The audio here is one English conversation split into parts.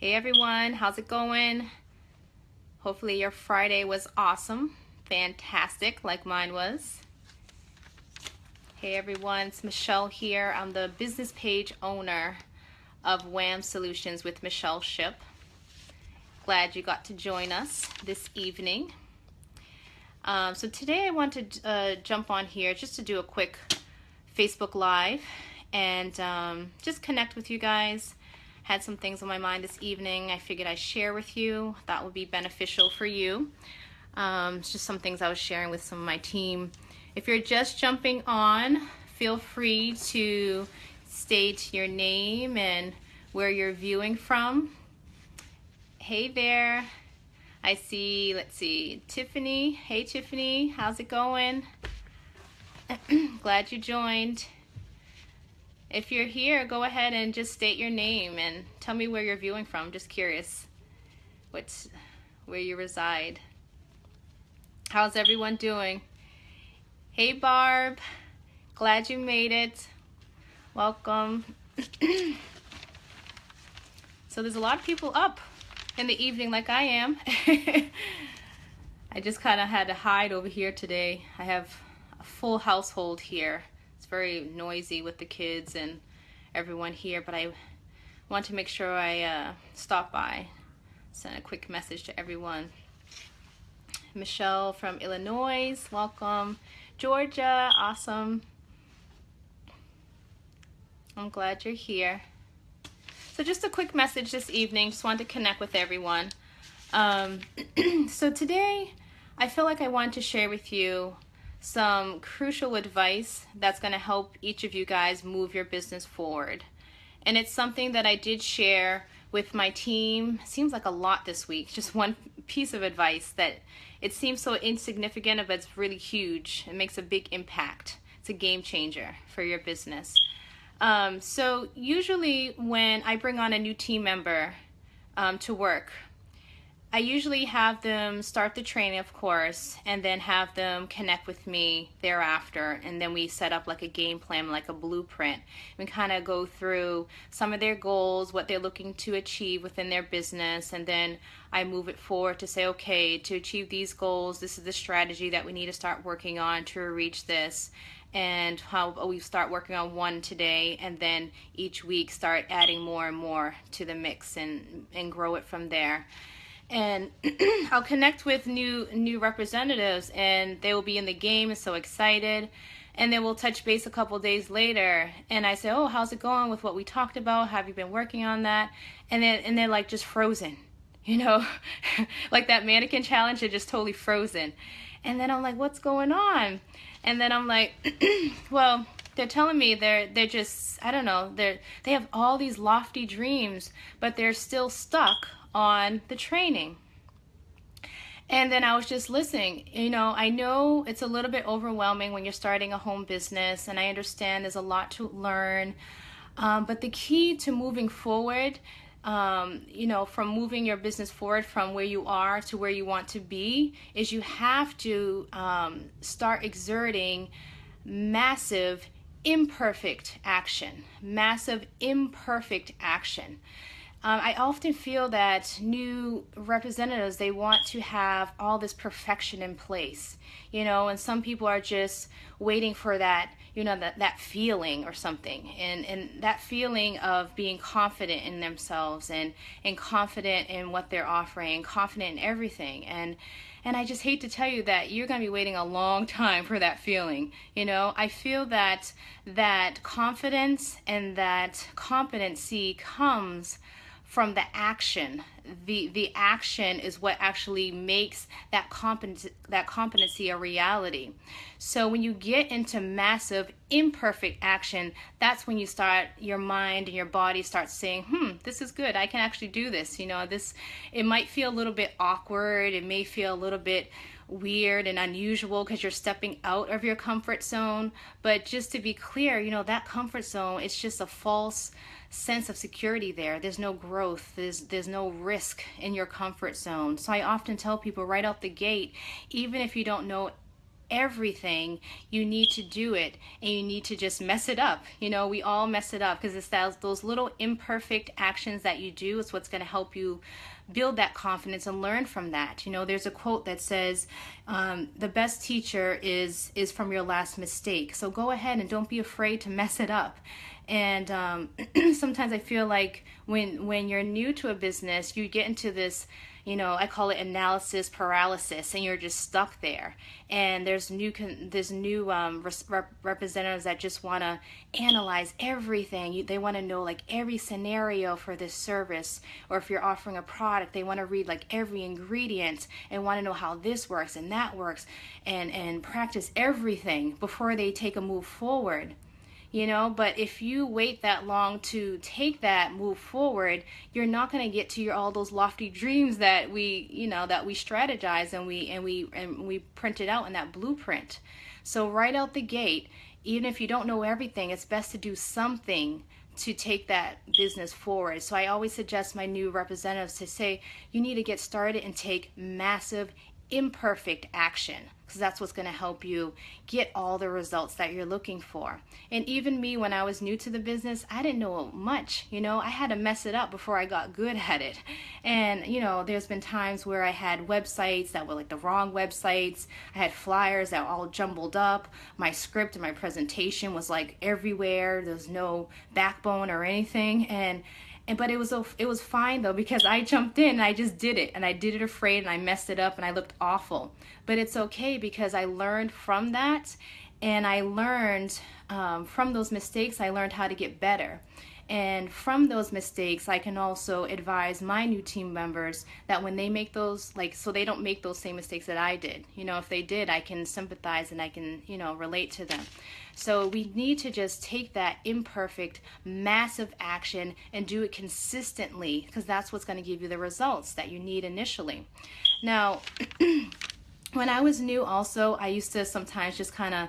Hey everyone, how's it going? Hopefully your Friday was awesome, fantastic, like mine was. Hey everyone, it's Michelle here. I'm the business page owner of WAM Solutions with Michelle Ship. Glad you got to join us this evening. So today I want to jump on here just to do a quick Facebook Live and just connect with you guys. Had some things on my mind this evening I figured I'd share with you that would be beneficial for you. It's just some things I was sharing with some of my team. If you're just jumping on, feel free to state your name and where you're viewing from. Hey there. I see, let's see, Tiffany. Hey Tiffany, how's it going? Glad you joined. If you're here, go ahead and just state your name and tell me where you're viewing from. Just curious where you reside. How's everyone doing? Hey Barb, glad you made it. Welcome. So there's a lot of people up in the evening like I am. I just kind of had to hide over here today. I have a full household here. It's very noisy with the kids and everyone here, but I want to make sure I stop by, send a quick message to everyone. Michelle from Illinois, welcome. Georgia, awesome. I'm glad you're here. So just a quick message this evening, just wanted to connect with everyone. So today, I feel like I want to share with you some crucial advice that's going to help each of you guys move your business forward. And it's something that I did share with my team. Seems like a lot this week, just one piece of advice that it seems so insignificant, but it's really huge. It makes a big impact. It's a game changer for your business. So usually when I bring on a new team member to work, I usually have them start the training, of course, and then have them connect with me thereafter. And then we set up like a game plan, like a blueprint. We kind of go through some of their goals, what they're looking to achieve within their business. And then I move it forward to say, okay, to achieve these goals, this is the strategy that we need to start working on to reach this. And how we start working on one today, and then each week start adding more and more to the mix and grow it from there. And I'll connect with new representatives, and they will be in the game and so excited. And then we'll touch base a couple days later, and I say, oh, how's it going with what we talked about? Have you been working on that? And they're like just frozen, you know, like that mannequin challenge, they're just totally frozen. And then I'm like, what's going on? And then I'm like, well, they're telling me they're just, I don't know, they have all these lofty dreams, but they're still stuck on the training. And then I was just listening. You know, I know it's a little bit overwhelming when you're starting a home business, and I understand there's a lot to learn. But the key to moving forward, you know, from moving your business forward from where you are to where you want to be, is you have to start exerting massive imperfect action. Massive imperfect action. I often feel that new representatives, they want to have all this perfection in place, you know, and some people are just waiting for that, you know, that feeling or something, and that feeling of being confident in themselves and confident in what they're offering, confident in everything. And I just hate to tell you that you're going to be waiting a long time for that feeling. You know, I feel that confidence and that competency comes from the action. The action is what actually makes that competency a reality. So when you get into massive imperfect action, that's when you start, your mind and your body starts saying, this is good, I can actually do this. You know, it might feel a little bit awkward, it may feel a little bit weird and unusual because you're stepping out of your comfort zone. But just to be clear, you know, that comfort zone, it's just a false sense of security there. There's no growth, there's no risk in your comfort zone. So I often tell people right out the gate, even if you don't know everything, you need to do it, and you need to just mess it up. We all mess it up because it's those little imperfect actions that you do is what's going to help you build that confidence and learn from that. There's a quote that says, the best teacher is from your last mistake. So go ahead and don't be afraid to mess it up. And sometimes I feel like when you're new to a business, you get into this, I call it analysis paralysis, and you're just stuck there. And there's new representatives that just want to analyze everything. They want to know like every scenario for this service, or if you're offering a product, they want to read like every ingredient and want to know how this works and that works, and practice everything before they take a move forward. But if you wait that long to take that move forward, you're not going to get to all those lofty dreams that we strategize and we print it out in that blueprint. So right out the gate, even if you don't know everything, it's best to do something to take that business forward. So I always suggest my new representatives to say, you need to get started and take massive imperfect action, because that's what's going to help you get all the results that you're looking for. And even me, when I was new to the business, I didn't know much. I had to mess it up before I got good at it. And there's been times where I had websites that were like the wrong websites. I had flyers that were all jumbled up. My script and my presentation was like everywhere. There's no backbone or anything. But it was fine though, because I jumped in and I just did it, and I did it afraid, and I messed it up and I looked awful. But it's okay, because I learned from that, and I learned from those mistakes, I learned how to get better. And from those mistakes, I can also advise my new team members that when they make those, so they don't make those same mistakes that I did. If they did, I can sympathize and I can, relate to them. So we need to just take that imperfect, massive action and do it consistently, because that's what's going to give you the results that you need initially. Now, when I was new also, I used to sometimes just kind of,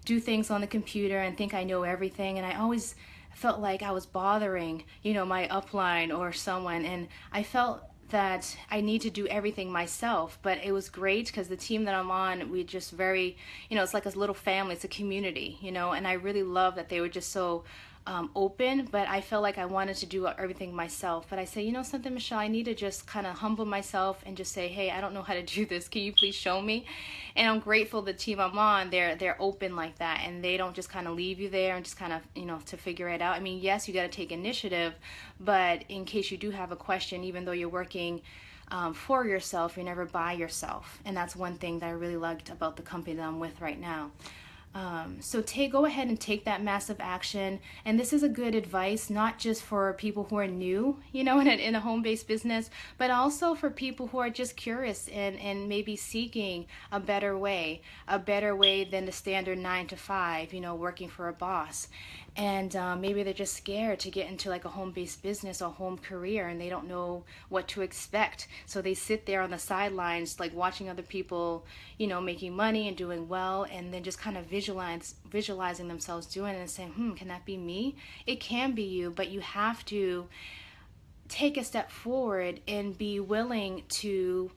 do things on the computer and think I know everything. And I always felt like I was bothering, my upline or someone. And I felt that I need to do everything myself. But it was great because the team that I'm on, we just very, it's like a little family, it's a community, and I really love that they were just so open. But I felt like I wanted to do everything myself. But I say, something, Michelle, I need to just kind of humble myself and just say, hey, I don't know how to do this. Can you please show me? And I'm grateful the team I'm on, they're open like that, and they don't just kind of leave you there and just kind of, to figure it out. I mean, yes, you got to take initiative, but in case you do have a question, even though you're working for yourself, you're never by yourself. And that's one thing that I really liked about the company that I'm with right now. So go ahead and take that massive action. And this is a good advice, not just for people who are new, in a home-based business, but also for people who are just curious and maybe seeking a better way than the standard 9 to 5, working for a boss. And maybe they're just scared to get into like a home-based business or home career, and they don't know what to expect. So they sit there on the sidelines, like watching other people, making money and doing well, and then just kind of visualizing themselves doing it and saying, can that be me? It can be you, but you have to take a step forward and be willing to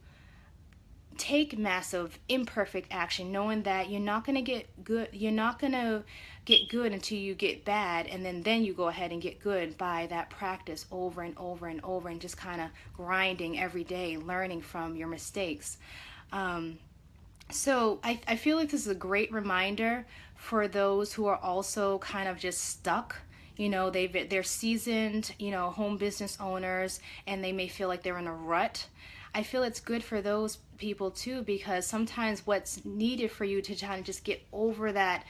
take massive imperfect action, knowing that you're not going to get good until you get bad, and then you go ahead and get good by that practice over and over and over, and just kind of grinding every day, learning from your mistakes. So I feel like this is a great reminder for those who are also kind of just stuck. They're seasoned, home business owners, and they may feel like they're in a rut. I feel it's good for those people too, because sometimes what's needed for you to try to just get over that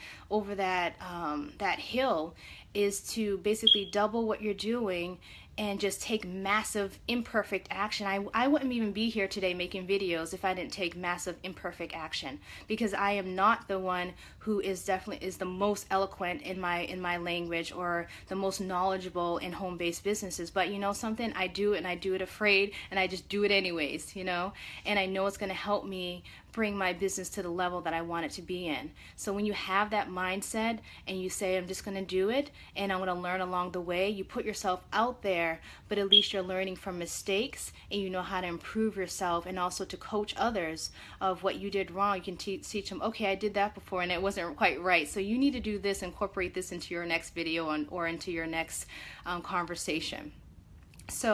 hill is to basically double what you're doing and just take massive imperfect action. I wouldn't even be here today making videos if I didn't take massive imperfect action, because I am not the one who is the most eloquent in my language or the most knowledgeable in home-based businesses. But something, I do it, and I do it afraid, and I just do it anyways, and I know it's going to help me bring my business to the level that I want it to be in. So when you have that mindset and you say, I'm just going to do it and I'm going to learn along the way, you put yourself out there there, but at least you're learning from mistakes and you know how to improve yourself, and also to coach others of what you did wrong. You can teach them, okay, I did that before and it wasn't quite right, so you need to do this, incorporate this into your next video or into your next conversation. So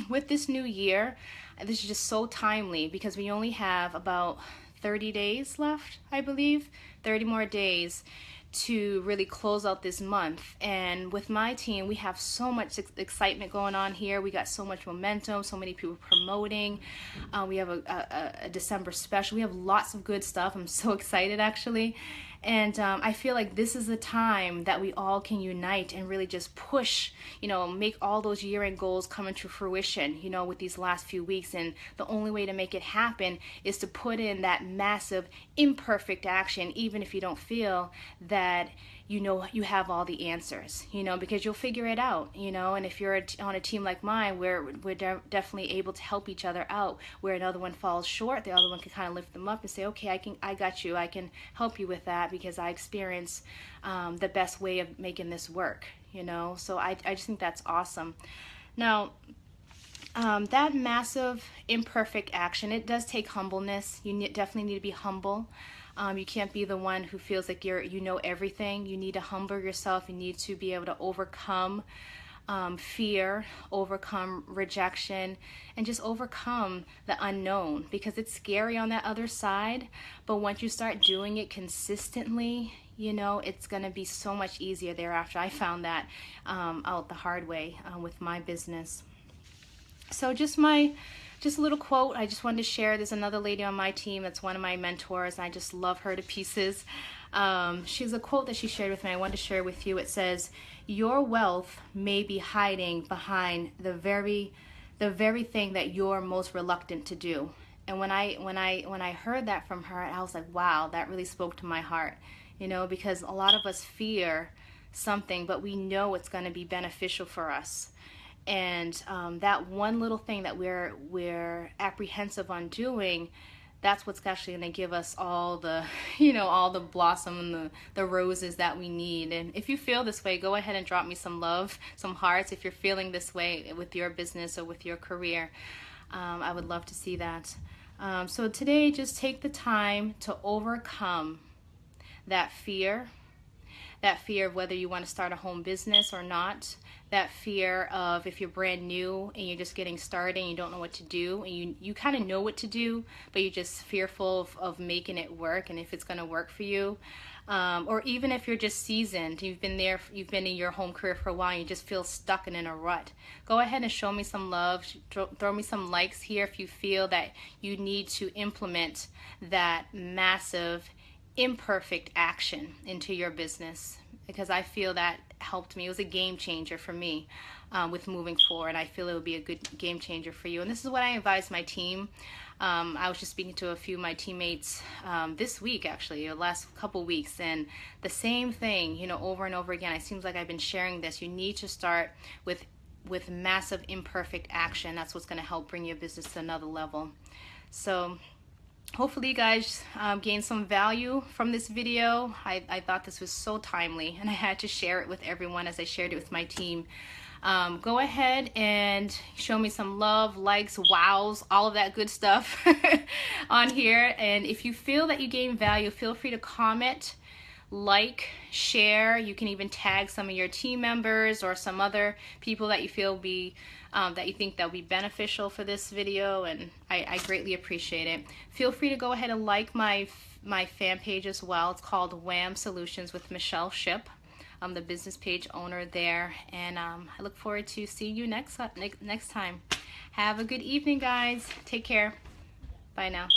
with this new year, this is just so timely because we only have about 30 days left, I believe, 30 more days to really close out this month. And with my team, we have so much excitement going on here. We got so much momentum, so many people promoting. We have a December special. We have lots of good stuff. I'm so excited, actually. And I feel like this is the time that we all can unite and really just push, make all those year-end goals come into fruition, with these last few weeks. And the only way to make it happen is to put in that massive imperfect action, even if you don't feel that you have all the answers, because you'll figure it out, and if you're on a team like mine, we're definitely able to help each other out. Where another one falls short, the other one can kind of lift them up and say, okay, I got you, I can help you with that because I experience the best way of making this work, so I just think that's awesome. Now, that massive imperfect action, it does take humbleness. You definitely need to be humble. You can't be the one who feels like you know everything. You need to humble yourself. You need to be able to overcome fear, overcome rejection, and just overcome the unknown, because it's scary on that other side. But once you start doing it consistently, it's going to be so much easier thereafter. I found that out the hard way with my business. So just a little quote I just wanted to share. There's another lady on my team that's one of my mentors, and I just love her to pieces. She's a quote that she shared with me. I wanted to share with you. It says, "Your wealth may be hiding behind the very thing that you're most reluctant to do." And when I heard that from her, I was like, wow, that really spoke to my heart. Because a lot of us fear something, but we know it's going to be beneficial for us. And that one little thing that we're apprehensive on doing, that's what's actually going to give us all the, all the blossom and the roses that we need. And if you feel this way, go ahead and drop me some love, some hearts. If you're feeling this way with your business or with your career, I would love to see that. So today, just take the time to overcome that fear of whether you want to start a home business or not, that fear of if you're brand new and you're just getting started and you don't know what to do, and you kind of know what to do, but you're just fearful of making it work and if it's going to work for you. Or even if you're just seasoned, you've been in your home career for a while and you just feel stuck and in a rut. Go ahead and show me some love, throw me some likes here if you feel that you need to implement that massive imperfect action into your business, because I feel that helped me. It was a game changer for me with moving forward. I feel it would be a good game changer for you. And this is what I advise my team. I was just speaking to a few of my teammates this week, actually, the last couple weeks, and the same thing, over and over again. It seems like I've been sharing this. You need to start with massive imperfect action. That's what's going to help bring your business to another level. So hopefully you guys gained some value from this video. I thought this was so timely, and I had to share it with everyone as I shared it with my team. Go ahead and show me some love, likes, wows, all of that good stuff on here. And if you feel that you gained value, feel free to comment, like, share. You can even tag some of your team members or some other people that you feel that you think that will be beneficial for this video, and I greatly appreciate it. Feel free to go ahead and like my fan page as well. It's called Wham Solutions with Michelle Ship. I'm the business page owner there, and I look forward to seeing you next time. Have a good evening, guys. Take care. Bye now.